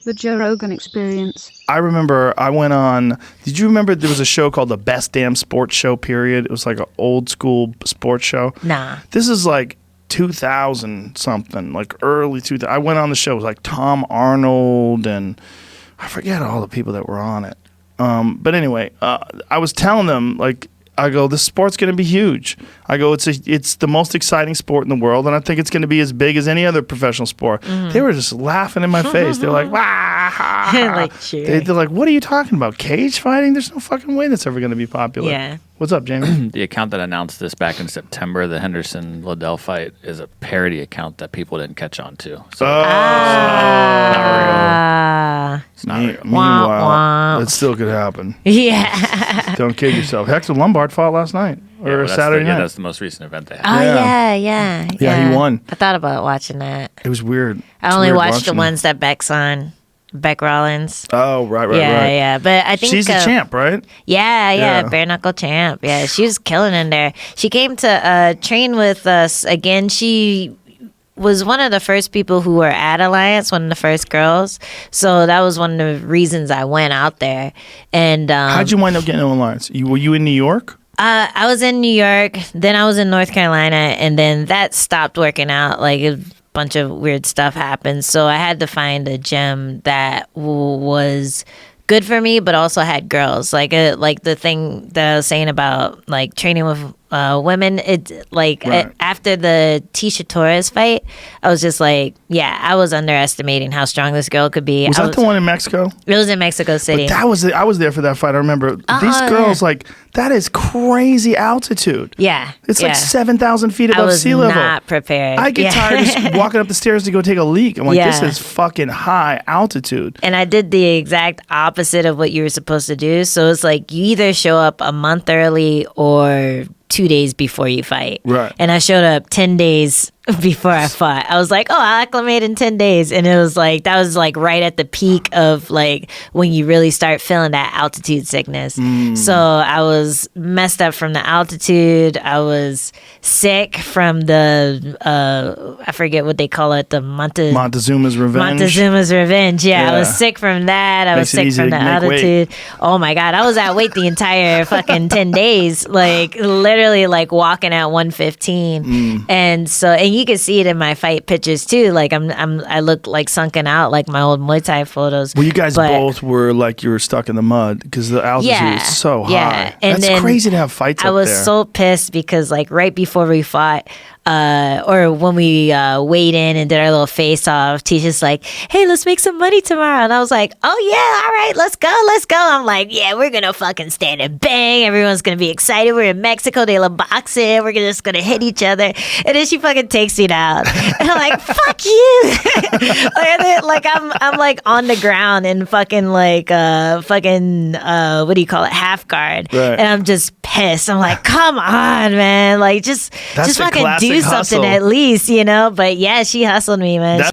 The Joe Rogan Experience. I remember I went on. Did you remember there was a show called The Best Damn Sports Show? Period. It was like an old school sports show. Nah. This is like 2000 something, like early 2000. I went on the show. It was like Tom Arnold and I forget all the people that were on it. But anyway, I was telling them, like, I go, this sport's going to be huge. I go, it's the most exciting sport in the world, and I think it's going to be as big as any other professional sport. They were just laughing in my face. They're like, "Wah!" Like, They're like, what are you talking about? Cage fighting? There's no fucking way that's ever going to be popular. Yeah. What's up, Jamie? The account that announced this back in September, the Henderson-Liddell fight, is a parody account that people didn't catch on to. So it's not real. Meanwhile, it still could happen. Yeah. Don't kid yourself. Hector Lombard fought last night or Saturday night. Yeah, that's the most recent event they had. Oh, yeah. Yeah, he won. I thought about watching that. It was weird. I only watched the ones that Beck's on. Beck Rollins. Oh, right. Yeah. But I think she's the champ, right? Yeah. Bare knuckle champ. Yeah, she was killing in there. She came to train with us again. She was one of the first people who were at Alliance, one of the first girls. So that was one of the reasons I went out there. And how'd you wind up getting to Alliance? Were you in New York? I was in New York, then I was in North Carolina, and then that stopped working out. Like, a bunch of weird stuff happened. So I had to find a gym that was good for me, but also had girls. Like the thing that I was saying about, like, training with women, after the Tecia Torres fight, I was just like, I was underestimating how strong this girl could be. Was that the one in Mexico? It was in Mexico City. But I was there for that fight. I remember these girls, like, that is crazy altitude. Yeah. It's like 7,000 feet above sea level. I was not prepared. I get tired just walking up the stairs to go take a leak. I'm like, this is fucking high altitude. And I did the exact opposite of what you were supposed to do. So it's like you either show up a month early or 2 days before you fight. Right. And I showed up 10 days before I fought. I was like, I'll acclimate in 10 days. And it was like, that was like right at the peak of like when you really start feeling that altitude sickness. So I was messed up from the altitude. I was sick from the, I forget what they call it, the Montezuma's Revenge. Montezuma's Revenge. Yeah, I was sick from that. I was sick from the altitude. Oh my God. I was at weight the entire fucking 10 days. Like literally like walking at 115. And so, and you can see it in my fight pictures too. Like I look like sunken out, like my old Muay Thai photos. Well, you guys both were like you were stuck in the mud because the altitude is so high. And that's crazy to have fights up there. I was so pissed because like right before we fought, or when we weighed in and did our little face off, Ticia's like, hey, let's make some money tomorrow. And I was like, oh yeah, all right, let's go. I'm like, yeah, we're gonna fucking stand and bang. Everyone's gonna be excited. We're in Mexico, they love boxing. We're just gonna hit each other. And then she fucking takes me down. And I'm like, fuck you. like I'm like on the ground in fucking like what do you call it? Half guard. Right. And I'm just pissed. I'm like, come on, man. Like just fucking do something hustle. at least, you know? But yeah, she hustled me, man.